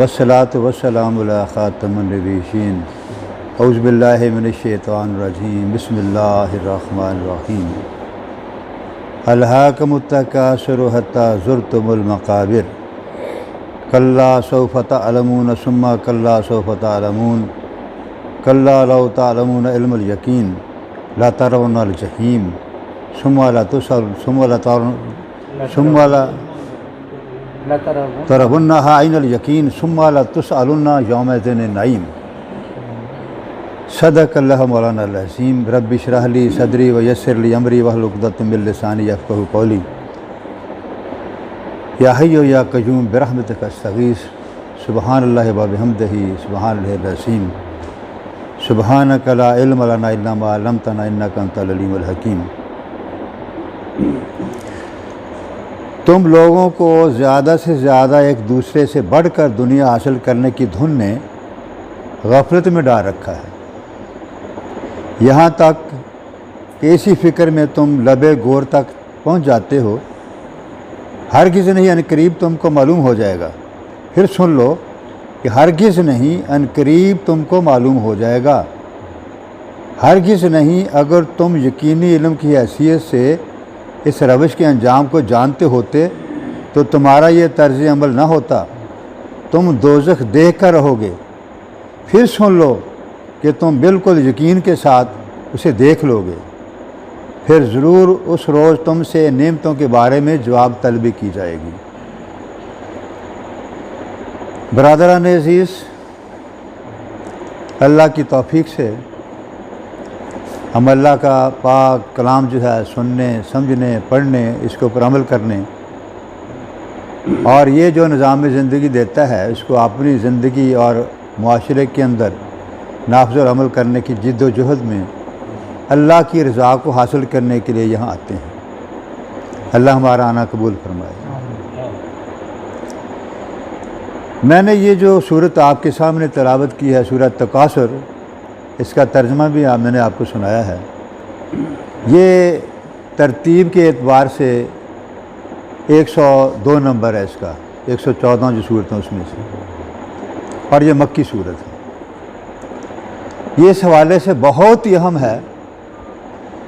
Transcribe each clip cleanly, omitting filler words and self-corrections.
वस्सलातु वस्सलामु अला खातमिन नबिय्यीन औज़ु बिल्लाहि मिनश शैतानिर रजीम बिस्मिल्लाहिर रहमानिर रहीम अलहाकुमुत तकासुरु हत्ता ज़ुरतुमुल मक़ाबिर कल्ला सौफ़ तअलमून सुम्मा कल्ला सौफ़ तअलमून कल्ला लौ तअलमून इल्मुल यकीन ला तरवुन्नल जहीम सुम्मा ला तरवुन्नहा ऐनल यकीन सुम्मा ला तुसअलुन्ना यौमइज़िन नईम सदक़ल्लाहु मौलानाल अज़ीम रब्बि इश्रह ली सदरी व यस्सिर ली अमरी वहलुल उक़दतम मिन लिसानी यफ़क़हू क़ौली या हय्यु या क़य्यूम बिरहमतिका अस्तगीस सुब्हानल्लाहि व बिहम्दिही सुब्हानल्लाहिल अज़ीम सुब्हानका ला इल्म लना इल्ला मा अल्लमतना इन्नका अंतल अलीमुल हकीम। तुम लोगों को ज़्यादा से ज़्यादा एक दूसरे से बढ़कर दुनिया हासिल करने की धुन ने गफलत में डाल रखा है, यहाँ तक कि इसी फ़िक्र में तुम लबे गोर तक पहुँच जाते हो। हरगिज़ नहीं अनकरीब तुमको मालूम हो जाएगा। फिर सुन लो कि हरगिज़ नहीं अनकरीब तुमको मालूम हो जाएगा। हरगिज़ नहीं अगर तुम यकीनी इल्म की हैसियत से इस रविश के अंजाम को जानते होते तो तुम्हारा ये तर्ज़ अमल न होता, तुम दोज़ख देख कर रहोगे। फिर सुन लो कि तुम बिल्कुल यकीन के साथ उसे देख लोगे। फिर ज़रूर उस रोज़ तुमसे नेमतों के बारे में जवाब तलबी की जाएगी। बरादरान अज़ीज़, अल्लाह की तौफ़ीक़ से हम अल्लाह का पाक कलाम जो है सुनने, समझने, पढ़ने, इसके ऊपर अमल करने और ये जो निज़ाम ज़िंदगी देता है इसको अपनी ज़िंदगी और मुआशरे के अंदर नाफ़िज़ और अमल करने की जिद्दोजहद में अल्लाह की रज़ा को हासिल करने के लिए यहाँ आते हैं। अल्लाह हमारा आना कबूल फरमाए। मैंने ये जो सूरत आपके सामने तिलावत की है, सूरत तकासुर, इसका तर्जमा भी मैंने आपको सुनाया है। ये तरतीब के एतबार से 102 नंबर है इसका, 114 जो सूरत हैं उसमें से, और ये मक्की सूरत है। ये इस हवाले से बहुत ही अहम है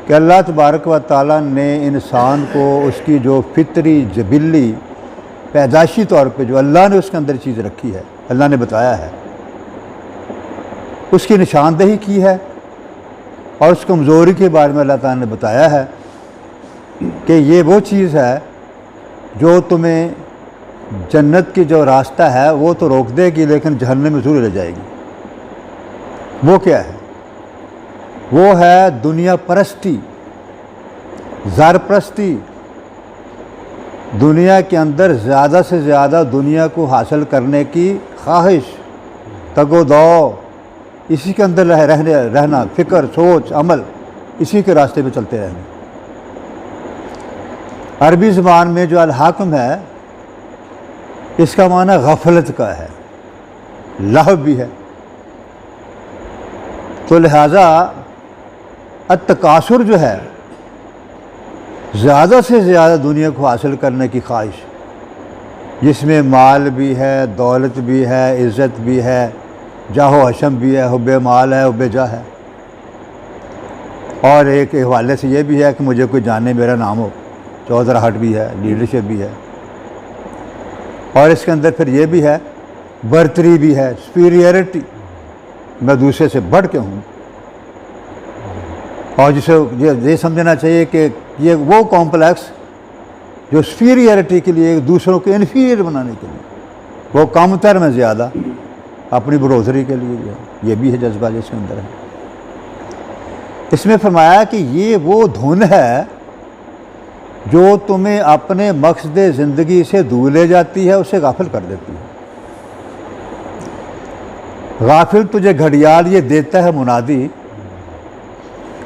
कि अल्लाह तबारक व तआला ने इंसान को उसकी जो फितरी जबिल्ली पैदाइशी तौर पे जो अल्लाह ने उसके अंदर चीज़ रखी है, अल्लाह ने बताया है, उसकी निशानदेही की है और उस कमज़ोरी के बारे में अल्लाह ताला ने बताया है कि ये वो चीज़ है जो तुम्हें जन्नत की जो रास्ता है वो तो रोक देगी लेकिन जहन्नम में ज़रूर ले जाएगी। वो क्या है? वो है दुनिया परस्ती, ज़र परस्ती। दुनिया के अंदर ज़्यादा से ज़्यादा दुनिया को हासिल करने की ख्वाहिश, तगो-दो, इसी के अंदर रहना, फ़िक्र, सोच, अमल, इसी के रास्ते पे चलते रहना। अरबी ज़बान में जो अल-हाकिम है इसका माना गफलत का है, लहव भी है। तो लिहाजा अत-तकासुर जो है, ज़्यादा से ज़्यादा दुनिया को हासिल करने की ख्वाहिश, जिसमें माल भी है, दौलत भी है, इज़्ज़त भी है, जाहो हशम भी है, हुब्बे माल है, हुब्बे जा है, और एक हवाले से ये भी है कि मुझे कोई जाने मेरा नाम हो, चौधराहट भी है, लीडरशिप भी है, और इसके अंदर फिर ये भी है, बर्तरी भी है, सुपीरियरिटी, मैं दूसरे से बढ़ के हूँ। और जिसे ये समझना चाहिए कि ये वो कॉम्प्लेक्स जो सुपीरियरिटी के लिए, दूसरों को इन्फीरियर बनाने के लिए, वो कमतर में ज़्यादा अपनी बढ़ोतरी के लिए, ये भी है जज्बा जिसके अंदर है। इसमें फरमाया कि ये वो धुन है जो तुम्हें अपने मकसद ज़िंदगी से दूर ले जाती है उसे गाफिल कर देती है। गाफिल तुझे घड़ियाल ये देता है मुनादी,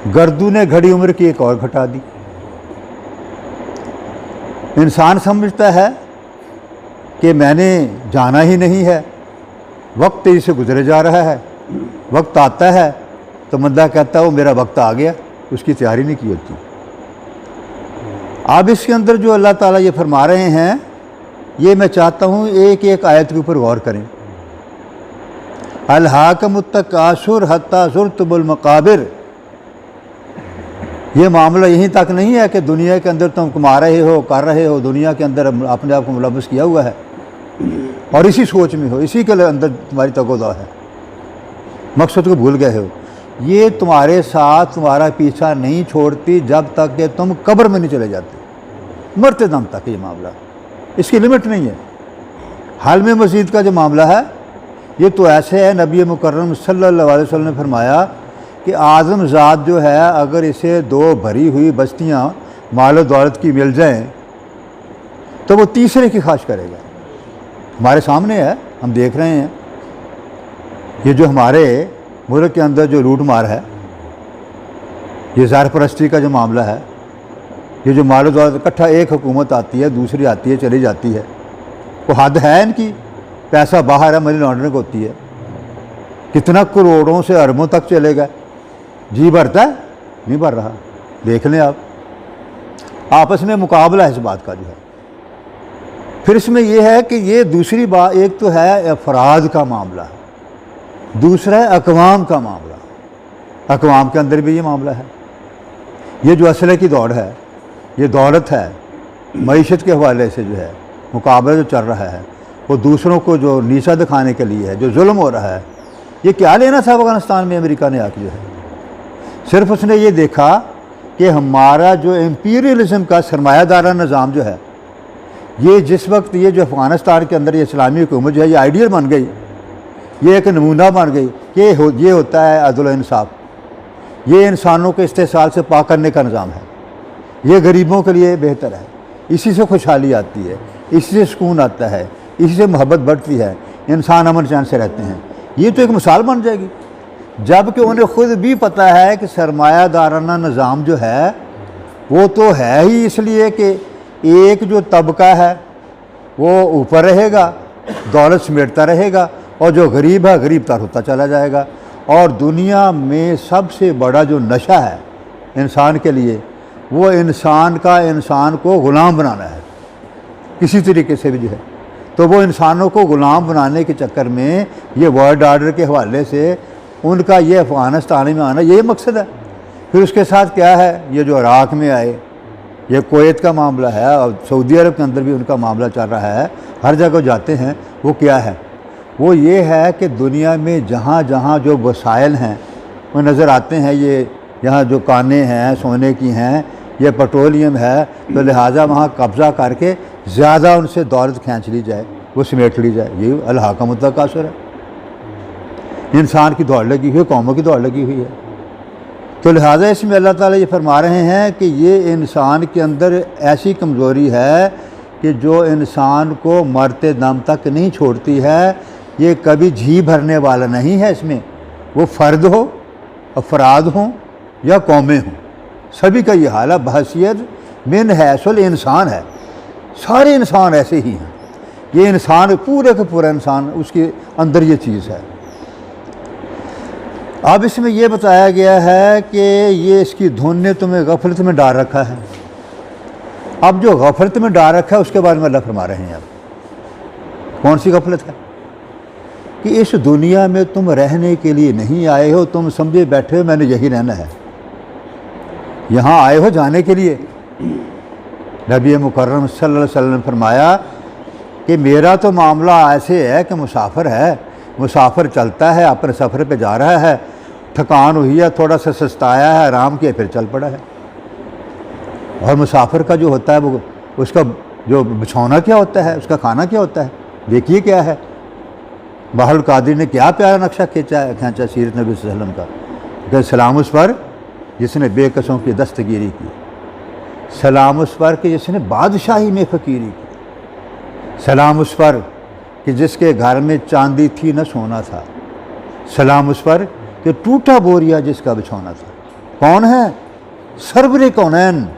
गर्दू ने घड़ी उम्र की एक और घटा दी। इंसान समझता है कि मैंने जाना ही नहीं है, वक्त तेजी से गुजरे जा रहा है, वक्त आता है तो बंदा कहता है वो मेरा वक्त आ गया, उसकी तैयारी नहीं की होती। अब इसके अंदर जो अल्लाह ताला ये फरमा रहे हैं, ये मैं चाहता हूँ एक एक आयत के ऊपर गौर करें। अलहाकुमुत तकासुर हत्ता ज़ुरतुमुल मकाबिर, ये मामला यहीं तक नहीं है कि दुनिया के अंदर तुम कमा रहे हो, कर रहे हो, दुनिया के अंदर अपने आप को मुलव्वस किया हुआ है और इसी सोच में हो, इसी के अंदर तुम्हारी तगोदा है, मकसद को भूल गए हो। ये तुम्हारे साथ तुम्हारा पीछा नहीं छोड़ती जब तक कि तुम कब्र में नहीं चले जाते, मरते दम तक ये मामला, इसकी लिमिट नहीं है। हाल में मस्जिद का जो मामला है ये तो ऐसे है, नबी मुकर्रम सल्लल्लाहु अलैहि वसल्लम ने फरमाया कि आज़म ज़ात जो है अगर इसे दो भरी हुई बस्तियाँ माल दौलत की मिल जाएं तो वो तीसरे की ख्वाहिश करेगा। हमारे सामने है, हम देख रहे हैं ये जो हमारे मुल्क के अंदर जो लूट मार है, ये ज़ार परस्ती का जो मामला है, ये जो माल दौलत इकट्ठा, एक हुकूमत आती है दूसरी आती है चली जाती है, वो हद है इनकी। पैसा बाहर है, मनी लॉन्ड्रिंग होती है, कितना करोड़ों से अरबों तक चलेगा। जी भरता है? नहीं भर रहा। देख लें आप, आपस में मुकाबला है इस बात का जो है। फिर इसमें यह है कि ये दूसरी बात, एक तो है अफराद का मामला, दूसरा है अक़वाम का मामला। अक़वाम के अंदर भी ये मामला है। ये जो असले की दौड़ है, ये दौलत है, मईशत के हवाले से जो है मुकाबला जो चल रहा है, वो दूसरों को जो नीचा दिखाने के लिए है, जो जुल्म हो रहा है। ये क्या लेना था अफ़गानिस्तान में अमेरिका ने आके जो है, सिर्फ उसने ये देखा कि हमारा जो एम्पीरियलिज़म का सरमायादारा निज़ाम जो है, ये जिस वक्त ये जो अफ़गानिस्तान के अंदर ये इस्लामी हुकूमत जो है ये आइडियल बन गई, ये एक नमूना बन गई कि ये होता है अदल व इंसाफ, ये इंसानों के इस्तेसाल से पाक करने का निज़ाम है, ये गरीबों के लिए बेहतर है, इसी से खुशहाली आती है, इसी से सुकून आता है, इसी से मोहब्बत बढ़ती है, इंसान अमन चैन से रहते हैं। ये तो एक मिसाल बन जाएगी, जबकि उन्हें ख़ुद भी पता है कि सरमायादाराना निज़ाम जो है वो तो है ही इसलिए कि एक जो तबका है वो ऊपर रहेगा, दौलत समेटता रहेगा, और जो गरीब है गरीब तर होता चला जाएगा। और दुनिया में सबसे बड़ा जो नशा है इंसान के लिए, वो इंसान को ग़ुलाम बनाना है किसी तरीके से भी जो है। तो वो इंसानों को ग़ुलाम बनाने के चक्कर में ये वर्ल्ड आर्डर के हवाले से उनका ये अफ़गानिस्तान में आना, यही मकसद है। फिर उसके साथ क्या है, ये जो इराक़ में आए, ये कुवैत का मामला है, और सऊदी अरब के अंदर भी उनका मामला चल रहा है, हर जगह जाते हैं। वो क्या है, वो ये है कि दुनिया में जहाँ जहाँ जो वसाइल हैं वो नज़र आते हैं, ये यहाँ जो कानें हैं सोने की हैं, ये पेट्रोलियम है, तो लिहाजा वहाँ कब्ज़ा करके ज़्यादा उनसे दौलत खींच ली जाए, वो समेट ली जाए। ये अलहाकुमुत तकासुर है, इंसान की दौड़ लगी हुई है, कौमों की दौड़ लगी हुई है। तो लिहाजा इसमें अल्लाह ताला ये फरमा रहे हैं कि ये इंसान के अंदर ऐसी कमज़ोरी है कि जो इंसान को मरते दम तक नहीं छोड़ती है। ये कभी जी भरने वाला नहीं है इसमें, वो फ़र्द हो, अफराद हों या कौमें हों, सभी का ये हाल है। बहसियत मिन हैसुल इंसान है, सारे इंसान ऐसे ही हैं। ये इंसान पूरे का पूरा इंसान, उसके अंदर ये चीज़ है। अब इसमें यह बताया गया है कि ये इसकी धुन ने तुम्हें गफलत में डाल रखा है। अब जो गफलत में डाल रखा है उसके बारे में अल्लाह फरमा रहे हैं। अब कौन सी गफलत है कि इस दुनिया में तुम रहने के लिए नहीं आए हो, तुम समझे बैठे हो मैंने यही रहना है, यहाँ आए हो जाने के लिए। नबी मुकर्रम सल्लल्लाहु अलैहि वसल्लम ने फरमाया कि मेरा तो मामला ऐसे है कि मुसाफिर है, मुसाफिर चलता है, अपने सफ़र पे जा रहा है, थकान हुई है, थोड़ा सा सस्ताया है, आराम किया, फिर चल पड़ा है। और मुसाफिर का जो होता है वो उसका जो बिछौना क्या होता है, उसका खाना क्या होता है, देखिए क्या है। बहरुल कादिर ने क्या प्यारा नक्शा खींचा सीरत नबी सल्लल्लाहु अलैहि वसल्लम का, कि सलाम उस पर जिसने बेकसों की दस्तगीरी की। सलाम उस पर कि जिसने बादशाही में फ़कीरी की, सलाम उस पर कि जिसके घर में चांदी थी न सोना था, सलाम उस पर कि टूटा बोरिया जिसका बिछौना था। कौन है? सरवरे कौनैन।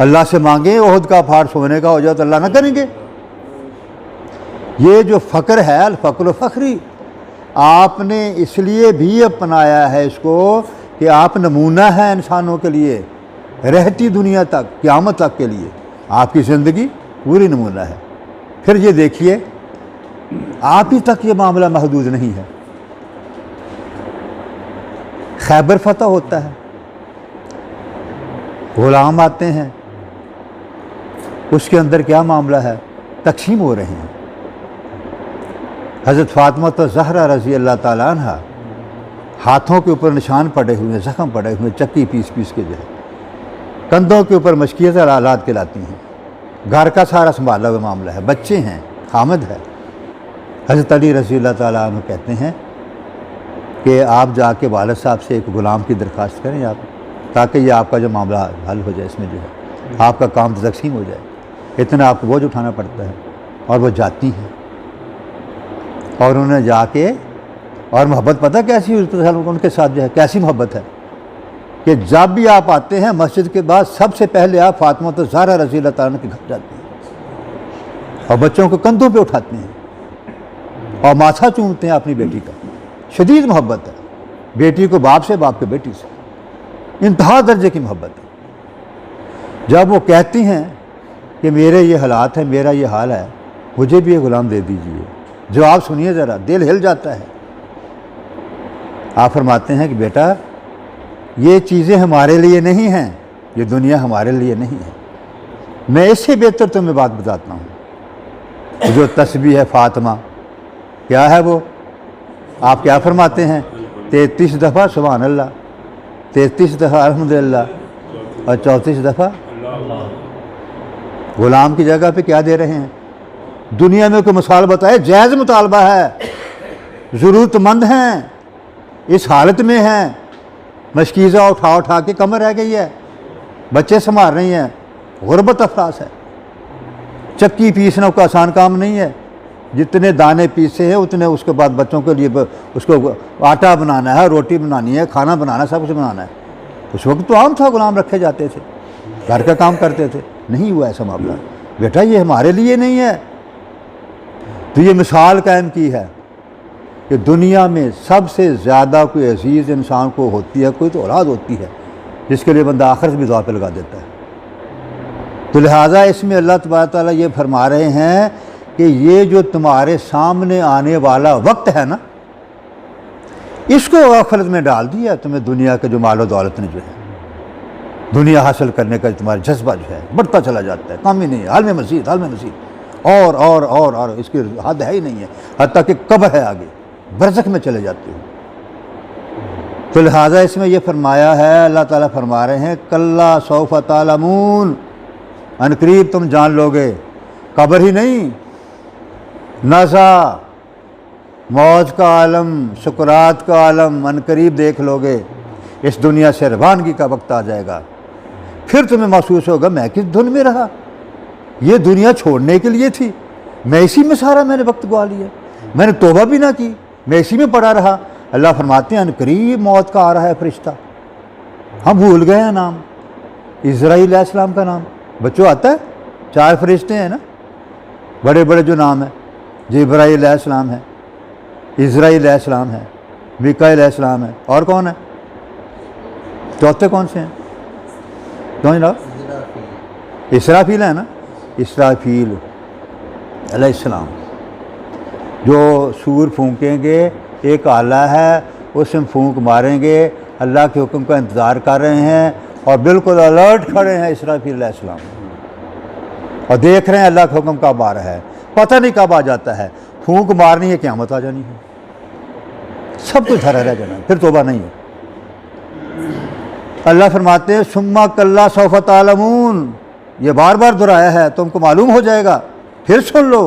अल्लाह से मांगे ओहद का पहाड़ सोने का हो जाए तो अल्लाह ना करेंगे। ये जो फ़क्र है, अल फ़क्र फ़ख्री, आपने इसलिए भी अपनाया है इसको कि आप नमूना है इंसानों के लिए, रहती दुनिया तक, क़यामत तक के लिए आपकी ज़िंदगी पूरी नमूना है। फिर ये देखिए, आप ही तक ये मामला महदूद नहीं है। खैबर फतह होता है, ग़ुलाम आते हैं, उसके अंदर क्या मामला है? तक़सीम हो रहे हैं। हज़रत फ़ातिमा ज़हरा रज़ी अल्लाह ताला अन्हा हाथों के ऊपर निशान पड़े हुए, ज़ख़म पड़े हुए, चक्की पीस पीस के जो है कंधों के ऊपर मशकियत और आलात के लाती हैं। घर का सारा संभाला हुआ मामला है, बच्चे हैं, हामिद है। हज़रत अली रज़ी अल्लाह ताला अन्हु कहते हैं कि आप जाके वालिद साहब से एक ग़ुलाम की दरख्वास्त करें आप, ताकि ये आपका जो मामला हल हो जाए, इसमें जो है आपका काम तक़सीम हो जाए। इतना आपको बोझ उठाना पड़ता है। और वो जाती हैं और उन्होंने जाके, और मोहब्बत पता कैसी उनके साथ जो है, कैसी मोहब्बत है कि जब भी आप आते हैं मस्जिद के बाद सबसे पहले आप फ़ातिमा ज़हरा रज़ी अल्लाह ताला के घर जाते हैं और बच्चों को कंधों पे उठाते हैं और माथा चूमते हैं अपनी बेटी का। शदीद मोहब्बत है बेटी को बाप से, बाप के बेटी से, इंतहा दर्जे की मोहब्बत है। जब वो कहती हैं कि मेरे ये हालात हैं, मेरा ये हाल है, मुझे भी ये ग़ुलाम दे दीजिए, जो आप सुनिए ज़रा, दिल हिल जाता है। आप फरमाते हैं कि बेटा ये चीज़ें हमारे लिए नहीं हैं, ये दुनिया हमारे लिए नहीं है। मैं इससे बेहतर तुम्हें बात बताता हूँ। जो तस्बीह है फ़ातिमा, क्या है वो? आप क्या फरमाते हैं? 33 दफ़ा सुभान अल्लाह, 33 दफ़ा अल्हम्दुलिल्लाह और 34 दफ़ा। ग़ुलाम की जगह पे क्या दे रहे हैं? दुनिया में कोई मिसाल बताए, जायज़ मुतालबा है, ज़रूरतमंद हैं, इस हालत में हैं, मशकीज़ा उठा उठा के कमर रह गई है, बच्चे संभाल रही हैं, गुरबत अफरास है। चक्की पीसना कोई आसान काम नहीं है। जितने दाने पीसे हैं उतने उसके बाद बच्चों के लिए उसको आटा बनाना है, रोटी बनानी है, खाना बनाना, सब कुछ बनाना है। उस वक्त तो आम था, ग़ुलाम रखे जाते थे, घर का काम करते थे। नहीं हुआ ऐसा मामला। बेटा ये हमारे लिए नहीं है। तो ये मिसाल कायम की है कि दुनिया में सबसे ज़्यादा कोई अजीज़ इंसान को होती है, कोई तो औलाद होती है जिसके लिए बंदा आखिरत भी दुआ पे लगा देता है। तो लिहाजा इसमें अल्लाह तबारक तआला ये फरमा रहे हैं कि ये जो तुम्हारे सामने आने वाला वक्त है ना, इसको आखिरत में डाल दिया तुम्हें। दुनिया के जो मालो दौलत ने जो है, दुनिया हासिल करने का तुम्हारा जज्बा जो है बढ़ता चला जाता है, कम ही नहीं है, हाल में मज़ीद, हाल में मज़ीद, और इसकी हद है ही नहीं है, हत्ता कि कब्र है आगे, बरज़ख में चले जाते हो। तो लिहाजा इसमें यह फरमाया है, अल्लाह ताला फरमा रहे हैं कल्ला सौफ तालमून, अनकरीब तुम जान लोगे। कब्र ही नहीं, नज़ा, मौत का आलम, सुकरात का आलम अनकरीब देख लोगे। इस दुनिया से रवानगी का वक्त आ जाएगा, फिर तुम्हें महसूस होगा मैं किस धुन में रहा, ये दुनिया छोड़ने के लिए थी, मैं इसी में सारा मैंने वक्त गवा लिया, मैंने तौबा भी ना की, मैं इसी में पड़ा रहा। अल्लाह फरमाते हैं अनकरीब मौत का आ रहा है फरिश्ता। हम भूल गए हैं नाम, इज़राइल अलैहिस्सलाम का नाम बच्चों आता है। 4 फरिश्ते हैं ना, बड़े बड़े जो नाम है, जिब्राइल अलैहिस्सलाम है, इज़राइल अलैहिस्सलाम है, मीकाईल अलैहिस्सलाम है, और कौन है? चौथे कौन से हैं? कौन जनाब? इसराफील है ना, इसराफील अलैहिस्सलाम, जो सूर फूंकेंगे, एक आला है उसमें फूंक मारेंगे, अल्लाह के हुक्म का इंतज़ार कर रहे हैं और बिल्कुल अलर्ट खड़े हैं इसराफील अलैहिस्सलाम, और देख रहे हैं अल्लाह का हुक्म कब आ रहा है। पता नहीं कब आ जाता है, फूंक मारनी है, क़यामत आ जानी है, सब कुछ धरा रह जाना, फिर तौबा नहीं है। अल्लाह फरमाते हैं सुम्मा कल्ला सौफ तालमून, ये बार बार दोहराया है, तुमको मालूम हो जाएगा, फिर सुन लो,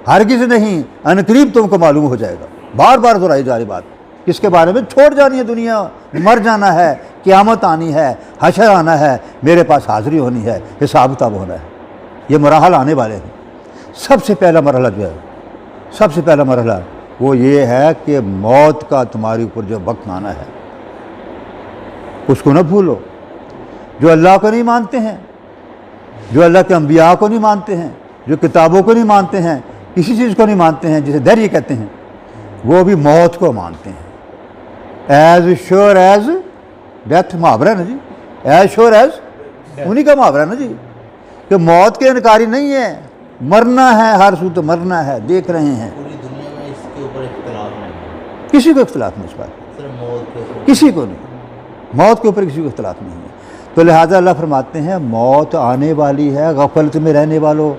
हरगिज़ नहीं, अनकरीब तुमको मालूम हो जाएगा। बार बार दोहराई जा रही बात, किसके बारे में? छोड़ जानी है दुनिया, मर जाना है, क़यामत आनी है, हशर आना है, मेरे पास हाज़िरी होनी है, हिसाब किताब होना है। ये मराहल आने वाले हैं। सबसे पहला मरहला जो है, सबसे पहला मरहला वो ये है कि मौत का तुम्हारे ऊपर जो वक्त आना है उसको न भूलो। जो अल्लाह को नहीं मानते हैं, जो अल्लाह के अंबिया को नहीं मानते हैं, जो किताबों को नहीं मानते हैं, किसी चीज़ को नहीं मानते हैं, जिसे धैर्य कहते हैं, वो भी मौत को मानते हैं। एज श्योर एज डेथ मुहावरा है ना जी, एज श्योर एज, उन्हीं का मुहावरा है ना जी, कि मौत के इनकारी नहीं है, मरना है, हर सूरत मरना है, देख रहे हैं। पूरी दुनिया में इसके ऊपर इख्तिलाफ नहीं, किसी को इख्तिलाफ नहीं इस बात, सिर्फ मौत के ऊपर, किसी को नहीं, मौत के ऊपर किसी को इख्तिलाफ नहीं है। तो लिहाजा अल्लाह फरमाते हैं मौत आने वाली है, गफलत में रहने वालों,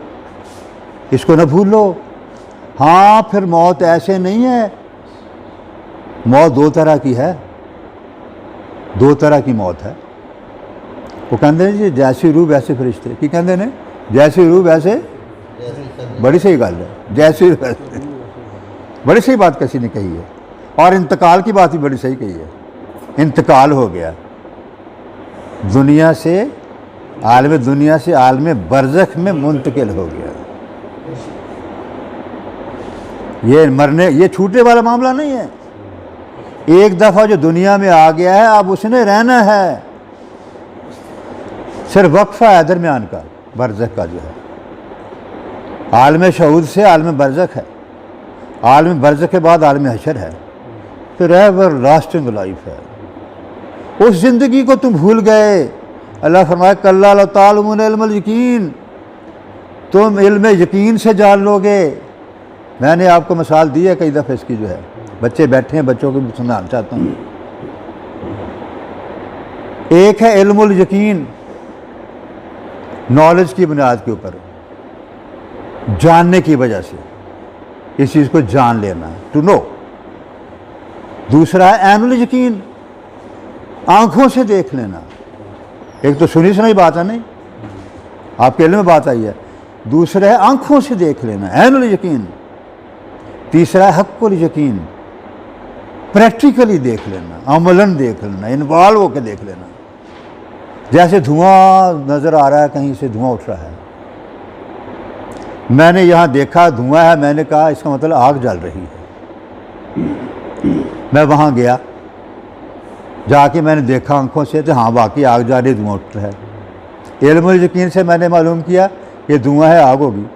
इसको न भूल लो। हाँ, फिर मौत ऐसे नहीं है, मौत दो तरह की है, दो तरह की मौत है। वो कहते हैं जी जैसी रूह वैसे फरिश्ते, की कहते हैं जैसी रूह वैसे, बड़ी सही गल है, जैसी रूह वैसे, बड़ी सही बात किसी ने कही है। और इंतकाल की बात भी बड़ी सही कही है, इंतकाल हो गया दुनिया से, आलम दुनिया से आलम बरज़ख में मुंतकिल हो गया। ये मरने, ये छूटने वाला मामला नहीं है। एक दफ़ा जो दुनिया में आ गया है अब उसने रहना है, सिर्फ वक्फा है दरमियान का, बरज़ख का जो है, आलम शहूद से आलम बरज़ख है, आलम बरज़ख के बाद आलम हशर है, फिर एवर लास्टिंग लाइफ है। उस ज़िंदगी को तुम भूल गए। अल्लाह फरमाए कल्ला लौ तालमून इल्मल यकीन, तुम इल्म यकीन से जान लोगे। मैंने आपको मिसाल दी है कई दफ़े इसकी, जो है बच्चे बैठे हैं, बच्चों को भी समझाना चाहता हूँ। एक है इल्मुल यकीन, नॉलेज की बुनियाद के ऊपर, जानने की वजह से इस चीज़ को जान लेना, टू नो। दूसरा है ऐनुल यकीन, आंखों से देख लेना। एक तो सुनी सुनाई बात है, नहीं आपके इल्म में बात आई है। दूसरा है आंखों से देख लेना, ऐनुल यकीन। तीसरा है हक़्क़ुल यकीन, प्रैक्टिकली देख लेना, अमलन देख लेना, इन्वॉल्व होकर देख लेना। जैसे धुआं नज़र आ रहा है, कहीं से धुआं उठ रहा है, मैंने यहाँ देखा धुआं है, मैंने कहा इसका मतलब आग जल रही है। मैं वहाँ गया, जाके मैंने देखा आंखों से, तो हाँ वाकई आग जा रही, धुआं उठ रहा है। इल्मुल यकीन से मैंने मालूम किया ये धुआं है, आग होगी।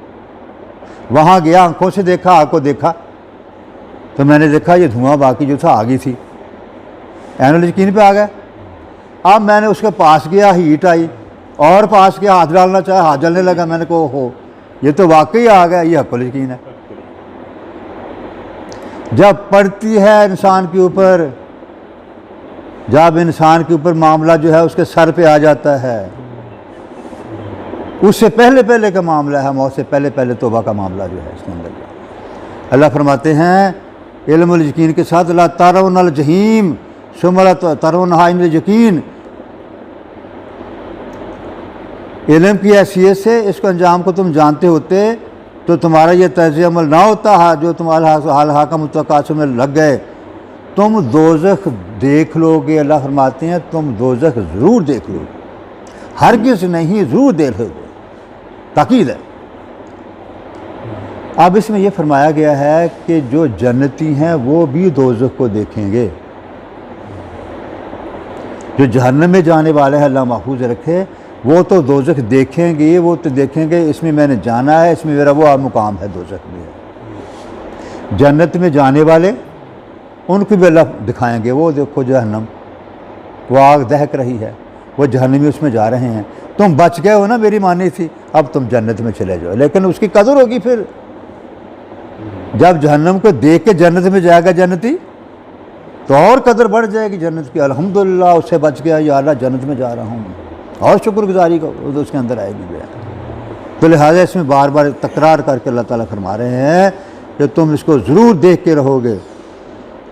वहाँ गया, आंखों से देखा, आग को देखा, तो मैंने देखा ये धुआं बाकी जो था आग ही थी, ऐनुल यकीन पे आ गया। अब मैंने उसके पास गया, हीट आई, और पास गया, हाथ डालना चाहा, हाथ जलने लगा। मैंने कहा हो ये तो वाकई आ गया, ये हक़्क़ुल यकीन है। जब पड़ती है इंसान के ऊपर, जब इंसान के ऊपर मामला जो है उसके सर पे आ जाता है, उससे पहले पहले का मामला है, मौत से पहले पहले तौबा का मामला जो है इसके अंदर। अल्लाह फरमाते हैं इल्मुल यकीन के साथ ला तरौनल जहीम सुम्मा ला तरौनहा इनल यकीन, इल्म की हैसियत से इसको अंजाम को तुम जानते होते तो तुम्हारा ये तर्ज़ अमल ना होता है जो तुम्हारा हाल हाका मुतकासम में लग गए। तुम दोज़ख देख लोगे, अल्लाह फरमाते हैं तुम दोज़ख ज़रूर देख लोगे, हरगिज़ नहीं ज़रूर देख लोगे, ताकीद है। अब इसमें यह फरमाया गया है कि जो जन्नती हैं वो भी दोज़ख को देखेंगे, जो जहन्नम में जाने वाले हैं अल्लाह महफूज रखे, वो तो दोज़ख देखेंगे, वो तो देखेंगे इसमें मैंने जाना है, इसमें मेरा वो मुकाम है दोज़ख में। जन्नत में जाने वाले उनको भी अल्लाह दिखाएंगे, वो देखो जहन्नम, वो आग दहक रही है, वो जहन्नमी उसमें जा रहे हैं, तुम बच गए हो ना, मेरी मानी थी, अब तुम जन्नत में चले जाओ। लेकिन उसकी कदर होगी फिर जब जहन्नम को देख के जन्नत में जाएगा जन्नती, तो और कदर बढ़ जाएगी जन्नत की। अल्हम्दुलिल्लाह उससे बच गया, या अल्लाह जन्नत में जा रहा हूँ, और शुक्रगुजारी को तो उसके अंदर आएगी। तो लिहाजा इसमें बार बार तकरार करके अल्लाह ताला फरमा रहे हैं कि तुम इसको ज़रूर देख के रहोगे।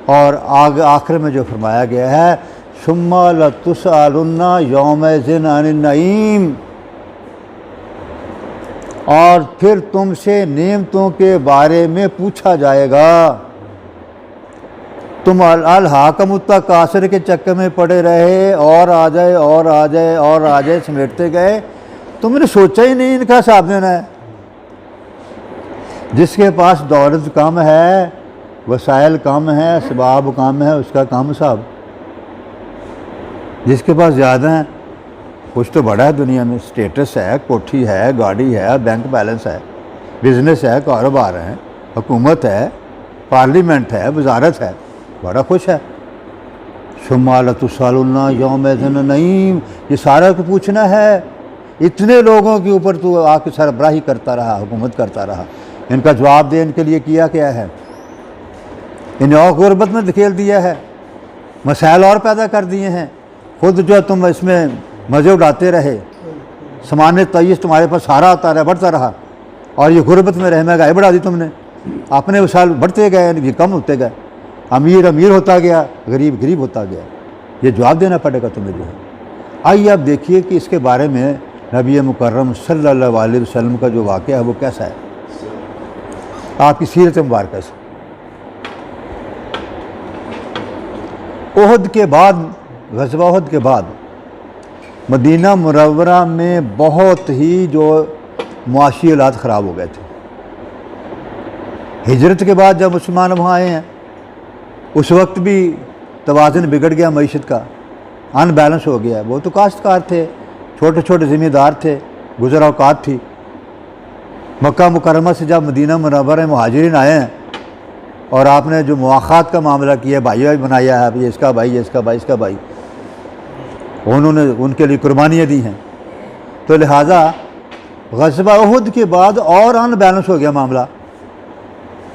और आगे आखिर में जो फरमाया गया है सुम्मा लतुसअलुन्ना यौमइज़िन अनिन नईम, और फिर तुमसे नेमतों के बारे में पूछा जाएगा। तुम अल हाकम कासर के चक्कर में पड़े रहे, और आ जाए और आ जाए और आ जाए, समेटते गए। तुमने सोचा ही नहीं इनका हिसाब देना है। जिसके पास दौलत कम है, वसाइल कम है, असबाब कम है, उसका कम हिसाब। जिसके पास ज़्यादा है, कुछ तो बड़ा है दुनिया में, स्टेटस है, कोठी है, गाड़ी है, बैंक बैलेंस है, बिजनेस है, कारोबार है, हुकूमत है, पार्लियामेंट है, वजारत है, बड़ा खुश है। शुमालतुसालुन्ना यौमइज़िन नईम, ये सारा को पूछना है। इतने लोगों के ऊपर तू आके सरबराही करता रहा, हुकूमत करता रहा, इनका जवाब दे, इनके लिए किया क्या है? इन्हें और गुर्बत में धकेल दिया है, मसाइल और पैदा कर दिए हैं। खुद जो तुम इसमें मज़े उड़ाते रहे, सामान्य तयस तुम्हारे पास सारा आता रहा, बढ़ता रहा, और ये गुर्बत में रह महंगाई बढ़ा दी तुमने। अपने वसाइल बढ़ते गए, इनके कम होते गए, अमीर अमीर होता गया, गरीब गरीब होता गया। ये जवाब देना पड़ेगा तुम्हें जो है। आइए आप देखिए कि इसके बारे में नबी मुकर्रम सल्लल्लाहु अलैहि वसल्लम का जो वाक़या है वो कैसा है, आपकी सीरत मुबारक से। ओहद के बाद, ग़ज़वा ओहद के बाद मदीना मुनव्वरा में बहुत ही जो मुआशी हालात ख़राब हो गए थे। हिजरत के बाद जब मुसलमान वहाँ आए हैं, उस वक्त भी तवाज़ुन बिगड़ गया, मईशत का अनबैलेंस हो गया। वो तो काश्तकार थे, छोटे छोटे ज़िम्मेदार थे, गुज़र औक़ात थी। मक्का मुकर्रमा से जब मदीना मुनव्वरा में मुहाजिरीन आए हैं और आपने जो मुआख़ात का मामला किया, भाई भाई बनाया है, ये इसका भाई, ये इसका भाई, इसका भाई, उन्होंने उनके लिए कुर्बानियाँ दी हैं। तो लिहाजा ग़ज़वा उहद के बाद और अनबैलेंस हो गया मामला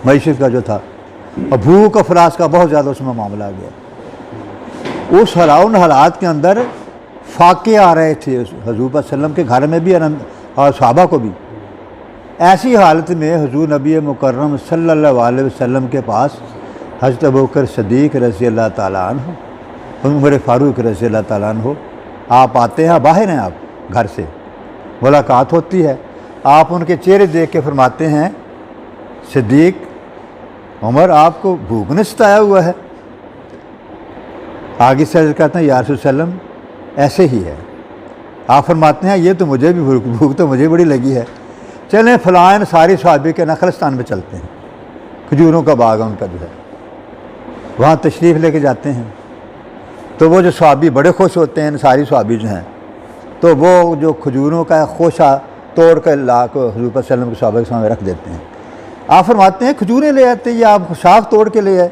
मईशत का जो था, और भूख अफलास का बहुत ज़्यादा उसमें मामला आ गया। उन हालात के अंदर फाके आ रहे थे हुज़ूर सल्लम के घर में भी और सहाबा को भी। ऐसी हालत में हुज़ूर नबी मुकर्रम सल्लल्लाहु अलैहि वसल्लम के पास हज़रत अबू बकर सिद्दीक़ रज़ी अल्लाह ताला अन्हु, उमर फ़ारूक रज़ी अल्लाह ताला अन्हु, आप आते हैं, बाहर हैं आप घर से, मुलाकात होती है। आप उनके चेहरे देख के फरमाते हैं, सिद्दीक़ उमर, आपको भूख ने सताया हुआ है? आगे से कहते हैं, या रसूल सल्लम ऐसे ही है। आप फरमाते हैं, ये तो मुझे भी भूख तो मुझे बड़ी लगी है, चलें फ़लान सारी सहाबी के नखलस्तान में चलते हैं, खजूरों का बाग है उनका जो है, वहाँ तशरीफ़ लेके जाते हैं। तो वो जो सहाबी बड़े खुश होते हैं, सारी सहाबी जो हैं, तो वो जो खजूरों का खोशा तोड़ कर ला को हुज़ूर सल्लम के सहाबा के सामने रख देते हैं। आप फरमाते हैं, खजूरें ले आते हैं, या आप शाख तोड़ के ले आए?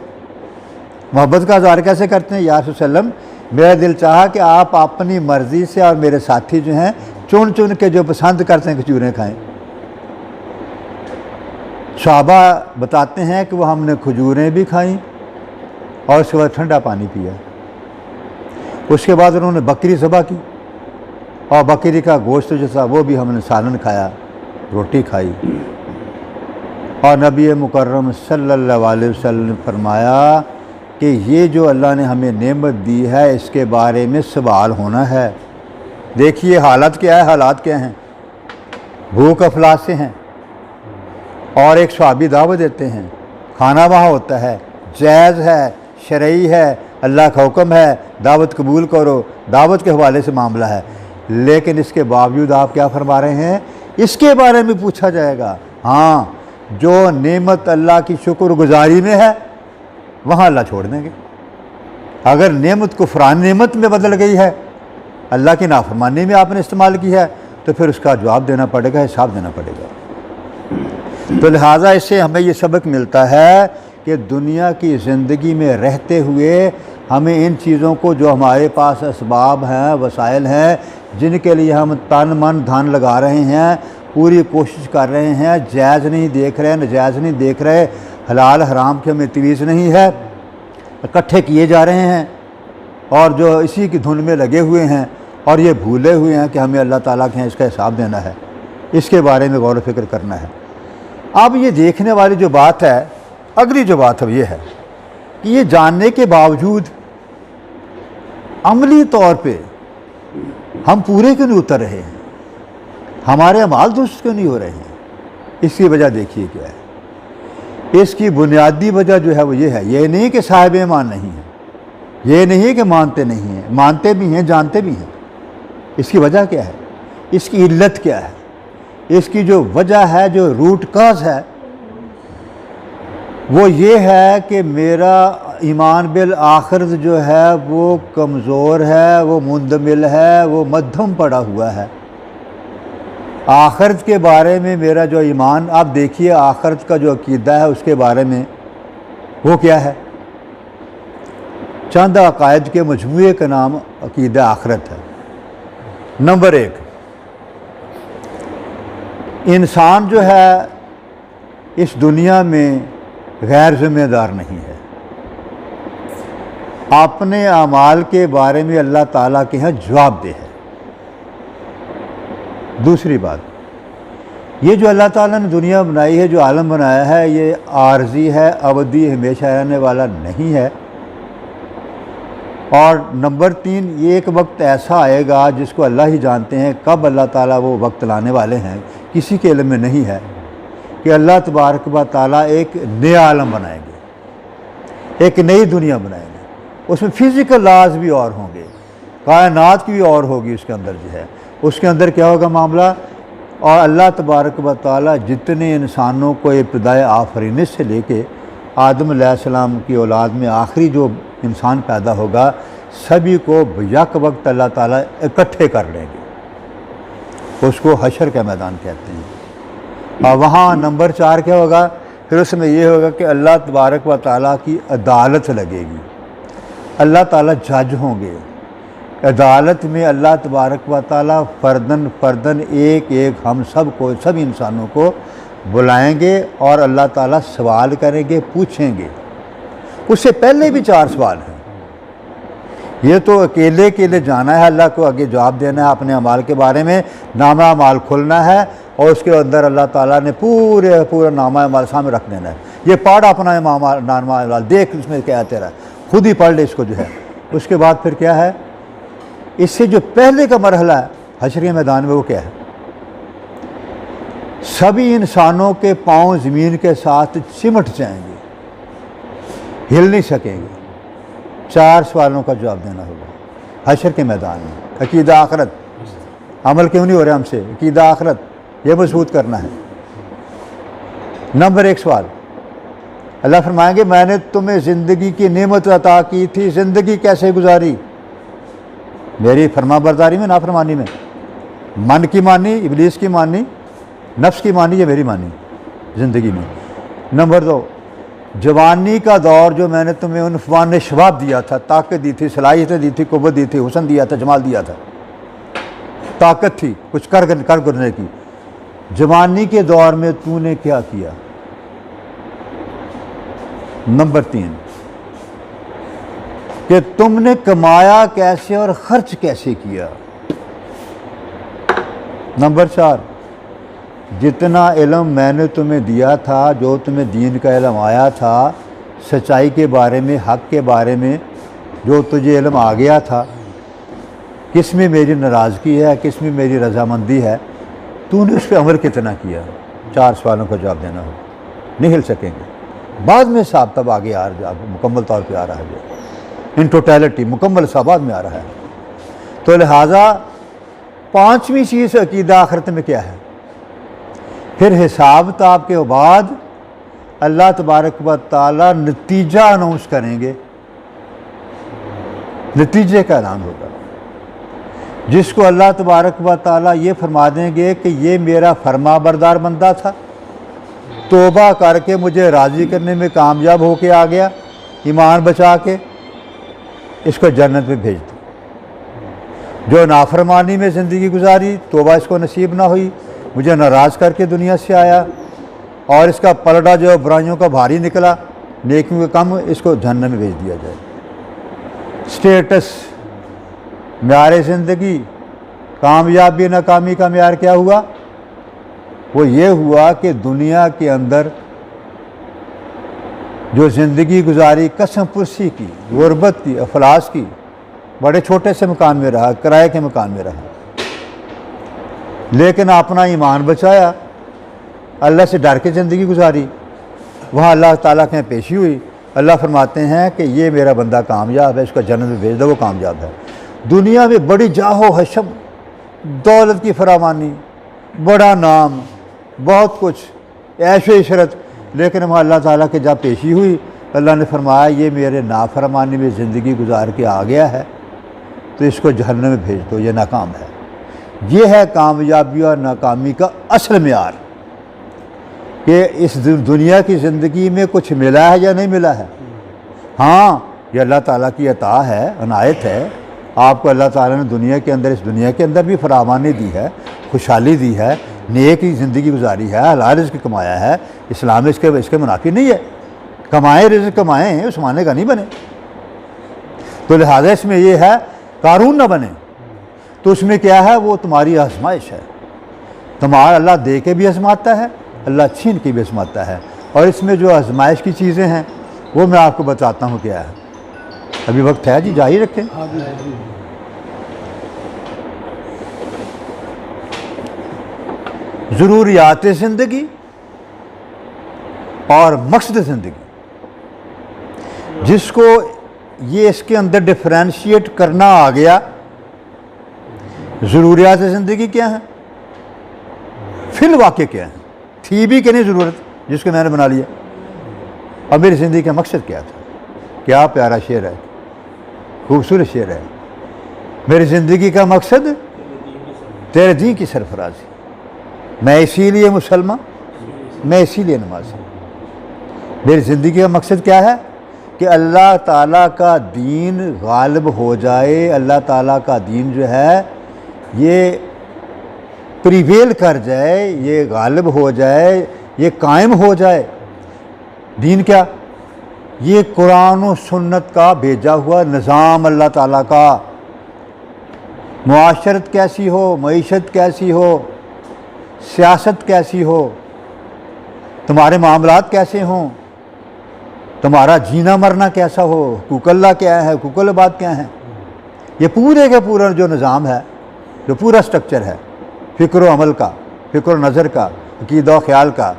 मोहब्बत का इज़हार कैसे करते हैं? या रसूल सल्लम, मेरा दिल चाहा कि आप अपनी मर्ज़ी से और मेरे साथी जो हैं चुन चुन के जो पसंद करते हैं खजूरें खाएँ। सहाबा बताते हैं कि वो हमने खजूरें भी खाईं और उसके बाद ठंडा पानी पिया। उसके बाद उन्होंने बकरी ज़बह की और बकरी का गोश्त जो था वो भी हमने सालन खाया, रोटी खाई। और नबी मुकर्रम सल्लल्लाहु अलैहि वसल्लम ने फरमाया कि ये जो अल्लाह ने हमें नेमत दी है, इसके बारे में सवाल होना है। देखिए हालत क्या है, हालात क्या हैं, भूख अफलास से हैं। और एक सहाबी दावत देते हैं, खाना वहाँ होता है, जायज़ है, शरई है, अल्लाह का हुक्म है, दावत कबूल करो, दावत के हवाले से मामला है। लेकिन इसके बावजूद आप क्या फरमा रहे हैं, इसके बारे में पूछा जाएगा। हाँ, जो नेमत अल्लाह की शुक्रगुजारी में है वहाँ अल्लाह छोड़ देंगे। अगर नेमत कुफरान नेमत में बदल गई है, अल्लाह की नाफरमानी में आपने इस्तेमाल की है, तो फिर उसका जवाब देना पड़ेगा, हिसाब देना पड़ेगा। तो लिहाजा इससे हमें ये सबक मिलता है कि दुनिया की ज़िंदगी में रहते हुए हमें इन चीज़ों को, जो हमारे पास असबाब हैं, वसाइल हैं, जिनके लिए हम तन मन धन लगा रहे हैं, पूरी कोशिश कर रहे हैं, जायज़ नहीं देख रहे, नाजायज़ नहीं देख रहे, हलाल हराम के हमें तवीज़ नहीं है, इकट्ठे किए जा रहे हैं और जो इसी की धुन में लगे हुए हैं और ये भूले हुए हैं कि हमें अल्लाह ताला के यहाँ इसका हिसाब देना है, इसके बारे में गौर व फिक्र करना है। अब ये देखने वाली जो बात है, अगली जो बात अब ये है कि ये जानने के बावजूद अमली तौर पे हम पूरे क्यों नहीं उतर रहे हैं, हमारे अमाल दुरुस्त क्यों नहीं हो रहे हैं? इसकी वजह देखिए क्या है। इसकी बुनियादी वजह जो है वो ये है, ये नहीं कि साहिब ईमान नहीं है, ये नहीं कि मानते नहीं हैं, मानते भी हैं, जानते भी हैं। इसकी वजह क्या है, इसकी इल्लत क्या है, इसकी जो वजह है, जो रूट काज है, वो ये है कि मेरा ईमान बिल आखिरत जो है वो कमज़ोर है, वो मुंदमिल है, वो मध्यम पड़ा हुआ है। आखिरत के बारे में मेरा जो ईमान, आप देखिए आखिरत का जो अकीदा है उसके बारे में वो क्या है, चंद अकायद के मजमूए का नाम अकीदा आखिरत है। नंबर 1, इंसान जो है इस दुनिया में गैर जिम्मेदार नहीं है, अपने अमाल के बारे में अल्लाह ताला के यहाँ जवाबदेह है। दूसरी बात, ये जो अल्लाह ताला ने दुनिया बनाई है, जो आलम बनाया है, ये आर्जी है, अवधी, हमेशा रहने वाला नहीं है। और नंबर 3, ये एक वक्त ऐसा आएगा जिसको अल्लाह ही जानते हैं, कब अल्लाह ताला वो वक्त लाने वाले हैं, किसी के इल्म में नहीं है, कि अल्लाह तबारक व ताला एक नया आलम बनाएंगे, एक नई दुनिया बनाएंगे। उसमें फ़िज़िकल लाज भी और होंगे, कायनात की भी और होगी उसके अंदर जो है। उसके अंदर क्या होगा मामला, और अल्लाह तबारक व ताला जितने इंसानों को इब्तिदाए आफरीनत से लेके आदम अलैहिस्सलाम की औलाद में आखिरी जो इंसान पैदा होगा, सभी को यक वक्त अल्लाह ताला इकट्ठे कर लेंगे। उसको हशर का मैदान कहते हैं। और वहाँ नंबर 4 क्या होगा, फिर उसमें ये होगा कि अल्लाह तबारक व ताला की अदालत लगेगी, अल्लाह ताला जज होंगे। अदालत में अल्लाह तबारक व ताला फ़र्दन एक एक हम सब को, सब इंसानों को बुलाएंगे और अल्लाह ताला सवाल करेंगे, पूछेंगे। उससे पहले भी 4 सवाल हैं। ये तो अकेले जाना है, अल्लाह को आगे जवाब देना है अपने अमाल के बारे में, नामा अमाल खुलना है और उसके अंदर अल्लाह ताला ने पूरा नामा अमाल सामने रख देना है। ये पढ़ अपना नामा अमाल, देख इसमें क्या है तेरा, खुद ही पढ़ ले इसको जो है। उसके बाद फिर क्या है, इससे जो पहले का मरहला है हशर के मैदान में, वो क्या है, सभी इंसानों के पांव ज़मीन के साथ चिमट जाएंगे, हिल नहीं सकेंगे। 4 सवालों का जवाब देना होगा हशर के मैदान में। अकीदा आखरत, अमल क्यों नहीं हो रहा हमसे, अकीदा आखरत ये मजबूत करना है। नंबर 1 सवाल, अल्लाह फरमाएंगे मैंने तुम्हें ज़िंदगी की नेमत अता की थी, ज़िंदगी कैसे गुजारी, मेरी फरमाबरदारी में, नाफरमानी में, मन की मानी, इब्लीस की मानी, नफ्स की मानी, या मेरी मानी ज़िंदगी में। नंबर 2, जवानी का दौर जो मैंने तुम्हें उनफान ने शबाब दिया था, ताकत दी थी, सलाहियतें दी थी, कुव्वत दी थी, हुस्न दिया था, जमाल दिया था, ताकत थी कुछ कर गुजरने की। जवानी के दौर में तूने क्या किया। नंबर 3, कि तुमने कमाया कैसे और खर्च कैसे किया। नंबर 4, जितना इल्म मैंने तुम्हें दिया था, जो तुम्हें दीन का इल्म आया था, सच्चाई के बारे में, हक़ के बारे में जो तुझे इल्म आ गया था, किस में मेरी नाराज़गी है, किस में मेरी रजामंदी है, तूने उस पर अमल कितना किया। 4 सवालों का जवाब देना हो, नहीं हिल सकेंगे। बाद में साहब तब आगे आ रहा, मुकम्मल तौर पे आ रहा है, इन टोटलिटी मुकम्मल सा बाद में आ रहा है। तो लिहाजा 5वीं चीज़ अकीदा आखिरत में क्या है, फिर हिसाब ताब के बाद अल्लाह तबारक व ताला नतीजा अनाउंस करेंगे, नतीजे का ऐलान होगा, जिसको अल्लाह तबारक व ताला ये फरमा देंगे कि ये मेरा फरमा बरदार बंदा था, तौबा करके मुझे राज़ी करने में कामयाब होके आ गया, ईमान बचा के, इसको जन्नत में भेज दो। जो नाफरमानी में ज़िंदगी गुजारी, तौबा इसको नसीब ना हुई, मुझे नाराज़ करके दुनिया से आया और इसका पलड़ा जो बुराइयों का भारी निकला, नेकियों का कम, इसको जहन्नम में भेज दिया जाए। स्टेटस, म्यार ज़िंदगी, कामयाबी नाकामी का म्यार क्या हुआ, वो ये हुआ कि दुनिया के अंदर जो ज़िंदगी गुजारी, कसम पुरसी की, गुरबत की, अफलास की, बड़े छोटे से मकान में रहा, किराए के मकान में रहा, लेकिन अपना ईमान बचाया, अल्लाह से डर के ज़िंदगी गुजारी, वहाँ अल्लाह ताला के यहाँ पेशी हुई। अल्लाह फरमाते हैं कि ये मेरा बंदा कामयाब है, इसको जन्नत में भेज दो, वो कामयाब है। दुनिया में बड़ी जाहो हशम, दौलत की फरावानी, बड़ा नाम, बहुत कुछ, ऐशो इशरत, लेकिन वहाँ अल्लाह ताला के जब पेशी हुई, अल्लाह ने फरमाया ये मेरे नाफरमानी में ज़िंदगी गुजार के आ गया है, तो इसको जहन्नम में भेज दो, ये नाकाम है। ये है कामयाबी और नाकामी का असल मेयार, कि इस दुनिया की ज़िंदगी में कुछ मिला है या नहीं मिला है। हाँ, ये अल्लाह ताला की अता है, अनायत है। आपको अल्लाह ताला ने दुनिया के अंदर, इस दुनिया के अंदर भी फरावानी दी है, खुशहाली दी है, नेक की ज़िंदगी गुजारी है, हलाल रिज़्क़ कमाया है। इस्लाम में इसके मुनाफी नहीं है। कमाएँ रिज़्क़ कमाएँ, उस माने का नहीं बने। तो लिहाजा इसमें यह है कारून ना बने, तो उसमें क्या है, वो तुम्हारी आजमाइश है। तुम्हारा अल्लाह दे के भी आजमाता है, अल्लाह छीन के भी आजमाता है। और इसमें जो आजमाइश की चीज़ें हैं वो मैं आपको बताता हूँ क्या है। अभी वक्त है जी, जारी रखें। ज़रूरियात ज़िंदगी और मकसद ज़िंदगी, जिसको ये इसके अंदर डिफरेंशिएट करना आ गया। ज़रूरियात ज़िंदगी क्या है, फिल वाक़े क्या है, थी भी कि नहीं ज़रूरत, जिसको मैंने बना लिया। अब मेरी ज़िंदगी का मकसद क्या था। क्या प्यारा शेर है, खूबसूरत शेर है। मेरी ज़िंदगी का मकसद तेरे दीन की सरफराजी, मैं इसीलिए मुसलमान, मैं इसीलिए नमाज़ी। मेरी ज़िंदगी का मकसद क्या है कि अल्लाह ताला का दीन गालिब हो जाए, अल्लाह ताला का दीन जो है ये प्रिवेल कर जाए, ये गालिब हो जाए, ये कायम हो जाए। दीन क्या, ये कुरान और सुन्नत का भेजा हुआ निज़ाम अल्लाह ताला का। मुआशरत कैसी हो, मईशत कैसी हो, सियासत कैसी हो, तुम्हारे मामलात कैसे हों, तुम्हारा जीना मरना कैसा हो, हुकूक़ुल्लाह क्या है, हुकूक़ुल इबाद क्या है, ये पूरे के पूरा जो निज़ाम है, जो पूरा स्ट्रक्चर है फ़िक्र व अमल का, फ़िक्र व नज़र का, अक़ीदा व ख़याल का,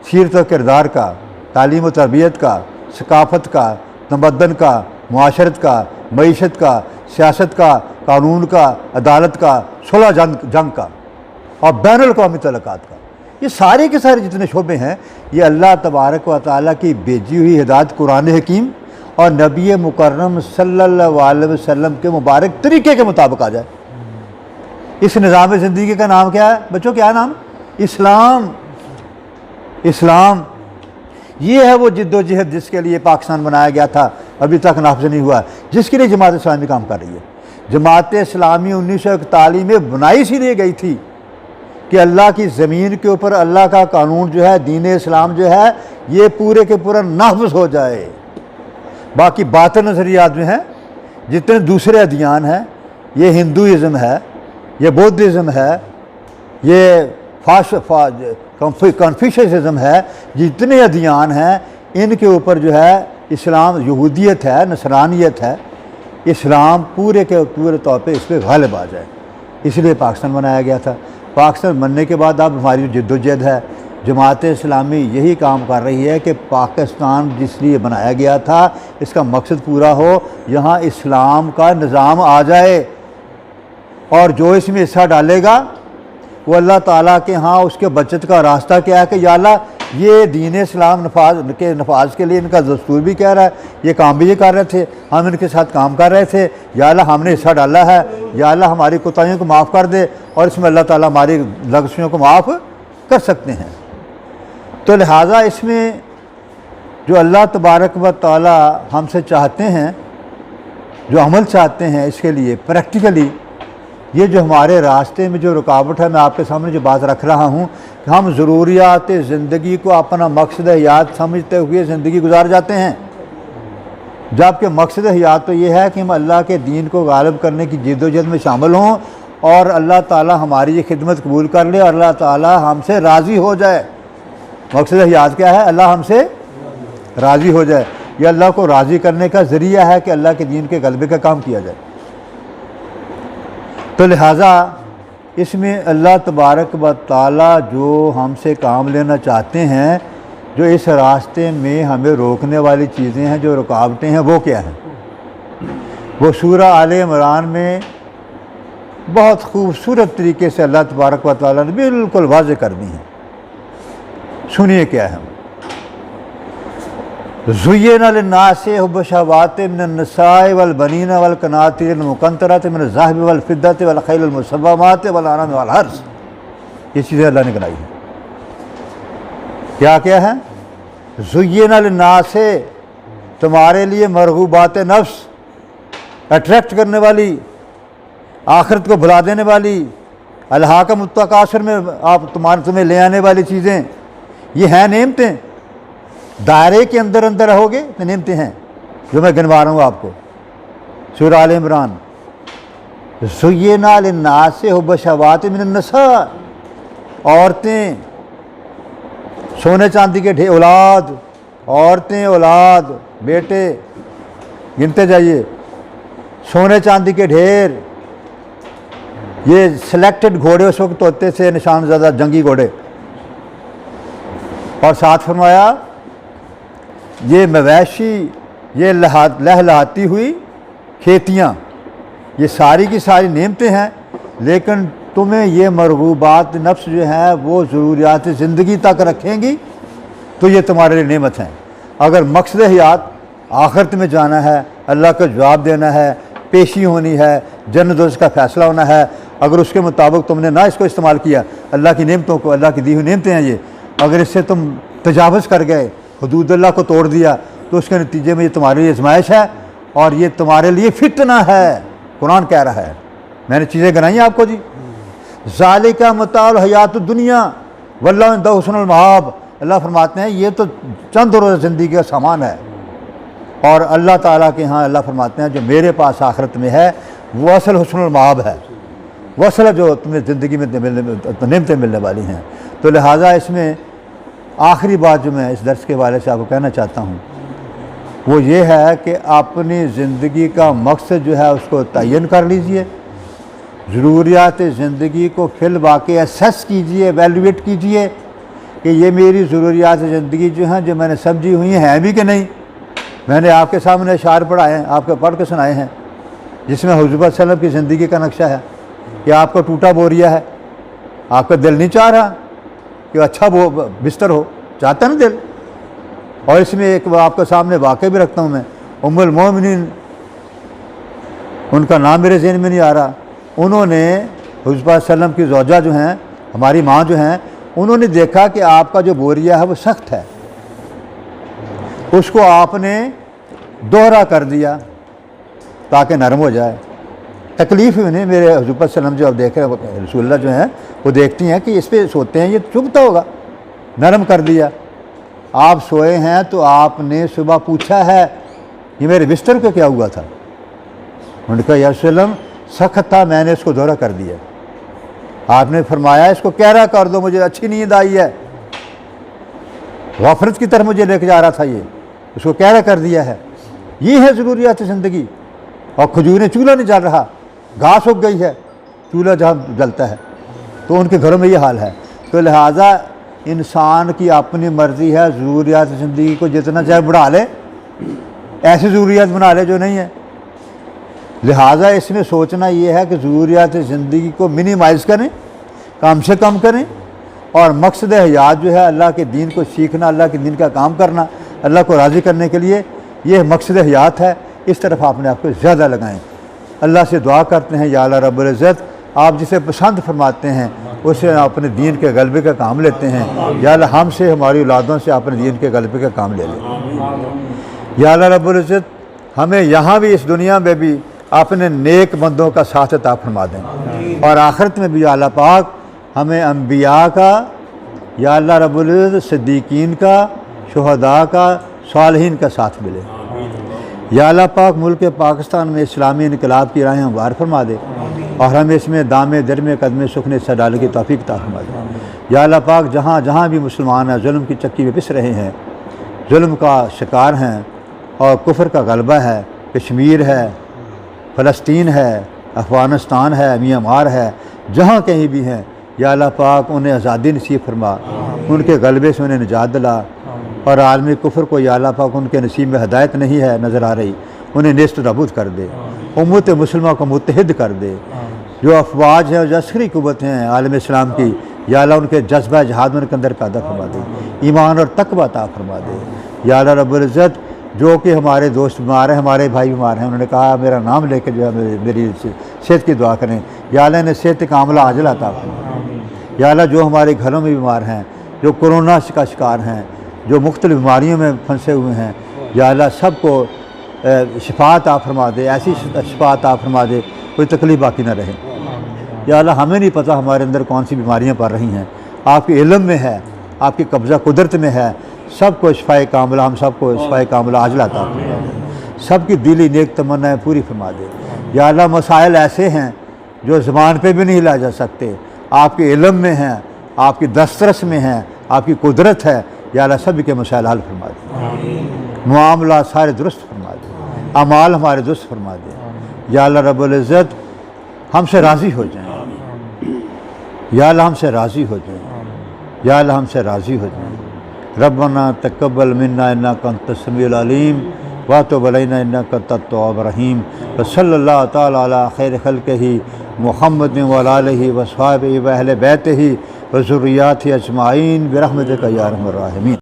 सीरत व किरदार का, तालीम व तरबियत का, सकाफ़त का, तमद्दन का, मुआशरत का, मईशत का, सियासत का, कानून का, अदालत का, सुलह जंग का और बैनुल अक़वामी तल्लुक़ात का, ये सारे के सारे जितने शोबे हैं, ये अल्लाह तबारक व तआला की भेजी हुई हिदायत कुरान हकीम और नबी मुकर्रम सल्लल्लाहु अलैहि वसल्लम के मुबारक तरीके के मुताबिक आ जाए। इस निज़ाम ज़िंदगी का नाम क्या है बच्चों, क्या नाम, इस्लाम। इस्लाम ये है वो जिद्दोजहद जिसके लिए पाकिस्तान बनाया गया था, अभी तक नाफिज नहीं हुआ, जिसके लिए जमात इस्लामी काम कर रही है। जमात इस्लामी 1941 में बनाई इसीलिए गई थी कि अल्लाह की ज़मीन के ऊपर अल्लाह का कानून जो है, दीन इस्लाम जो है, ये पूरे के पूरा नाफिज हो जाए। बाकी बातिल नज़रियात जो हैं, जितने दूसरे अदियान हैं, ये हिंदुइज़्म है, ये बौद्धिज़्म है, ये कन्फ्यूशनिज़्म है, जितने अदियान हैं इनके ऊपर जो है इस्लाम, यहूदियत है, नसरानियत है, इस्लाम पूरे के पूरे तौर पे इस पर गालिब आ जाए, इसलिए पाकिस्तान बनाया गया था। पाकिस्तान बनने के बाद अब हमारी जो जद्दोजहद है, जमात इस्लामी यही काम कर रही है कि पाकिस्तान जिस लिए बनाया गया था इसका मकसद पूरा हो, यहाँ इस्लाम का निज़ाम आ जाए, और जो इसमें हिस्सा डालेगा वो अल्लाह ताला के यहाँ उसके बचत का रास्ता क्या है कि या अल्लाह ये दीन इस्लाम नफाज के लिए इनका दस्तूर भी कह रहा है, ये काम भी ये कर रहे थे, हम इनके साथ काम कर रहे थे, या अल्लाह हमने हिस्सा डाला है, या अल्लाह हमारी कोताहियों को माफ़ कर दे, और इसमें अल्लाह ताला हमारी लग़ज़ियों को माफ़ कर सकते हैं। तो लिहाजा इसमें जो अल्लाह तबारक व तआला हमसे चाहते हैं, जो अमल चाहते हैं, इसके लिए प्रैक्टिकली ये जो हमारे रास्ते में जो रुकावट है, मैं आपके सामने जो बात रख रहा हूँ कि हम ज़रूरियात ज़िंदगी को अपना मकसद हयात समझते हुए ज़िंदगी गुजार जाते हैं, जबकि मकसद हयात तो ये है कि हम अल्लाह के दीन को गालिब करने की जद्दोजहद में शामिल हों और अल्लाह ताला हमारी ये खिदमत कबूल कर ले और अल्लाह ताला हमसे राज़ी हो जाए। मकसद हयात क्या है, अल्लाह हमसे राज़ी हो जाए। यह अल्लाह को राज़ी करने का ज़रिया है कि अल्लाह के दीन के गलबे का काम किया जाए। तो लिहाजा इसमें अल्लाह तबारक व ताला जो हमसे काम लेना चाहते हैं, जो इस रास्ते में हमें रोकने वाली चीज़ें हैं, जो रुकावटें हैं, वो क्या हैं? वो सूरह आले इमरान में बहुत खूबसूरत तरीके से अल्लाह तबारक व तआला ने बिल्कुल वाज़ेह कर दी हैं। सुनिए क्या है। ज़ुय्यिना लिन्नासि हुब्बु शहवाति मिनन निसाइ वल बनीना वल क़नातिरिल मुक़न्तरति मिनज़ ज़हबि वल फ़िद्दति वल ख़ैलिल मुसव्वमाति वल अनआमि वल हर्स। ये चीज़ें अल्लाह ने गिनाई हैं। क्या क्या है? ज़ुय्यिना लिन्नासि, तुम्हारे लिए मरग़ूबात नफ्स, अट्रैक्ट करने वाली, आखिरत को भुला देने वाली, अलहाका मुत्तकासुर में आप तुम्हें ले आने वाली चीज़ें, ये हैं नेमतें। दायरे के अंदर अंदर रहोगे तो नेमतें हैं जो मैं गिनवा रहा हूँ आपको। सूरह आल इमरान, ज़ुय्यिना लिन्नासि हुब्बु शहवाति मिनन निसा, औरतें, सोने चांदी के ढेर, औलाद, औरतें, औलाद, बेटे, गिनते जाइए, सोने चांदी के ढेर। ये सिलेक्टेड घोड़े उस वक्त होते थे, निशान ज़्यादा जंगी घोड़े। और साथ फरमाया ये मवेशी, ये लहलहाती हुई खेतियाँ, ये सारी की सारी नेमतें हैं, लेकिन तुम्हें ये मरग़ूबात नफ्स जो है वो ज़रूरियात ज़िंदगी तक रखेंगी तो ये तुम्हारे लिए नेमत हैं। अगर मकसद हयात आखिरत में जाना है, अल्लाह को जवाब देना है, पेशी होनी है, जन्नत दोज़ख का फ़ैसला होना है, अगर उसके मुताबिक तुमने ना इसको इस्तेमाल किया, अल्लाह की नेमतों को, अल्लाह की दी हुई नेमतें हैं ये, अगर इससे तुम तजावुज़ कर गए, हुदूद अल्लाह को तोड़ दिया, तो उसके नतीजे में ये तुम्हारे लिए आज़माइश है और ये तुम्हारे लिए फितना है। कुरान कह रहा है, मैंने चीज़ें गिनाई आपको जी। ज़ालिका मताउल हयातुद दुनिया वल्लाहु इंदहु हुस्नुल मआब। अल्लाह फरमाते हैं ये तो चंद रोज़ ज़िंदगी का सामान है, और अल्लाह ताला के यहाँ अल्लाह फरमाते हैं जो मेरे पास आखिरत में है वो असल हुस्नुल मआब है, वो असल जो तुम्हें ज़िंदगी में नेमतें मिलने वाली हैं। तो लिहाजा इसमें आखिरी बात जो मैं इस दर्स के वाले से आपको कहना चाहता हूँ वो ये है कि अपनी ज़िंदगी का मकसद जो है उसको तयन कर लीजिए, ज़रूरियात ज़िंदगी को फिल वाक़ई असेस कीजिए, एवेलुएट कीजिए कि ये मेरी ज़रूरियात ज़िंदगी जो हैं जो मैंने समझी हुई हैं भी कि नहीं। मैंने आपके सामने अशार पढ़ाए हैं, आपको पढ़ के सुनाए हैं, जिसमें हुज़ूर सल्लल्लाहु अलैहि वसल्लम की ज़िंदगी का नक्शा है कि आपका टूटा बोरिया है, आपका दिल नहीं चाह रहा कि अच्छा वो बिस्तर हो, चाहता ना दिल। और इसमें एक आपके सामने वाक़ई भी रखता हूँ मैं, उम्मुल मोमिनीन, उनका नाम मेरे ज़हन में नहीं आ रहा, उन्होंने हुज़ूर सल्लल्लाहु अलैहि वसल्लम की ज़ौजा जो हैं, हमारी माँ जो हैं, उन्होंने देखा कि आपका जो बोरिया है वो सख्त है, उसको आपने दोहरा कर दिया ताकि नरम हो जाए। तकलीफ़ ही नहीं, मेरे हुज़ूर सल्लल्लाहु अलैहि वसल्लम जो अब देख रहे हैं, रसूलुल्लाह जो हैं वो देखती हैं कि इस पर सोते हैं ये चुभता होगा, नरम कर दिया। आप सोए हैं तो आपने सुबह पूछा है ये मेरे बिस्तर को क्या हुआ था? उन्होंने कहा या रसूल अल्लाह सख्त था, मैंने इसको दोहरा कर दिया। आपने फरमाया इसको कहरा कर दो, मुझे अच्छी नींद आई है, गफलत की तरफ मुझे लेके जा रहा था, ये उसको कहरा कर दिया है। ये है ज़रूरियात ज़िंदगी। और खजूरें, चूल्हा नहीं जल रहा, घास उग गई है, चूल्हा जहाँ जलता है, तो उनके घरों में ये हाल है। तो लिहाजा इंसान की अपनी मर्ज़ी है, ज़रूरियात ज़िंदगी को जितना चाहे बढ़ा ले, ऐसी ज़रूरियात बना ले जो नहीं है। लिहाजा इसमें सोचना ये है कि ज़रूरियात ज़िंदगी को मिनिमाइज़ करें, कम से कम करें, और मकसद हयात जो है अल्लाह के दीन को सीखना, अल्लाह के दीन का काम करना, अल्लाह को राज़ी करने के लिए, ये मकसद हयात है। इस तरफ आपने आपको ज़्यादा लगाएं। अल्लाह से दुआ करते हैं या अल्लाह रब्बुल इज़्ज़त आप जिसे पसंद फरमाते हैं उसे अपने दीन के गलबे का काम लेते हैं। या अल्लाह हमसे, हमारी औलादों से अपने दीन के गलबे का काम ले लें। या अल्लाह रब्बुल इज़्ज़त हमें यहाँ भी, इस दुनिया में भी अपने नेक बंदों का साथ अता फरमा दें, और आखिरत में भी अल्लाह पाक हमें अम्बिया का, या अल्लाह रब्बुल इज़्ज़त सिद्दीकीन का, शुहदा का, सालिहीन का साथ मिले। या अल्लाह पाक मुल्क पाकिस्तान में इस्लामी इनकलाब की राहें हमवार फरमा दे, और हमें इसमें दामे दरमे कदमे सुखने से डालने की तौफीक अता फरमा दे। या अल्लाह पाक जहाँ जहाँ भी मुसलमान हैं जुल्म की चक्की में पिस रहे हैं, जुल्म का शिकार हैं और कुफ्र का गलबा है, कश्मीर है, फ़लस्तीन है, अफ़गानिस्तान है, म्यांमार है, जहाँ कहीं भी हैं, या अल्लाह पाक उन्हें आज़ादी नसीब फरमा, उनके गलबे से उन्हें निजात दिला, और आलमी कुफर को या अल्लाह पाक उनके नसीब में हदायत नहीं है नज़र आ रही, उन्हें नेस्त नाबूद कर दे, उम्मत मुसलमान को मुत्तहिद कर दे। जो अफवाज हैं और जस्करी कुव्वतें हैं आलम इस्लाम की, या अल्लाह उनके जज्बा जहाद उनके अंदर पैदा फरमा दे, ईमान और तकवा अता फरमा दे। या अल्लाह रब्बुल इज़्ज़त, जो कि हमारे दोस्त बीमार हैं, हमारे भाई बीमार हैं, उन्होंने कहा मेरा नाम लेकर जो है मेरी सेहत की दुआ करें, या अल्लाह ने सेहत कामला आजल अता फरमा। या अल्लाह जो हमारे घरों में बीमार हैं, जो कोरोना का शिकार हैं, जो मुख्तलिफ बीमारियों में फंसे हुए हैं, या अल्लाह सबको शिफा अता फरमा दे, ऐसी शिफा अता फरमा दे कोई तकलीफ़ बाकी ना रहे। या अल्लाह हमें नहीं पता हमारे अंदर कौन सी बीमारियां पड़ रही हैं, आपके इल्म में है, आपकी कब्ज़ा कुदरत में है, सबको शिफाए कामला, हम सबको शिफाए कामला आजला अता फरमा दे, सबकी दिली नेक तमन्नाएँ पूरी फरमा दे। या अल्लाह मसाइल ऐसे हैं जो ज़बान पे भी नहीं ला जा सकते, आपके इल्म में हैं, आपकी दस्तरस में हैं, आपकी कुदरत है। या अल्लाह सभी के मसाइल हल फरमा दे, मामला सारे दुरुस्त फरमा दे, अमाल हमारे दुरुस्त फरमा दे। या अल्लाह रब्बुल इज़्ज़त हमसे राज़ी हो जाए, या अल्लाह हमसे राज़ी हो जाए, या अल्लाह हमसे राज़ी हो जाए। रब्बना तक़ब्बल मिन्ना इन्नका अंतस समीउल अलीम व तुब अलैना इन्नका अंतत तव्वाबुर रहीम। व सल्लल्लाहु तआला अला खैरि खल्क़िही मुहम्मदिन व आलिहि व अस्हाबिही व अहले बैतिही व ज़ुर्रिय्यातिही अजमाइन बिरहमतिका या अरहमर राहिमीन।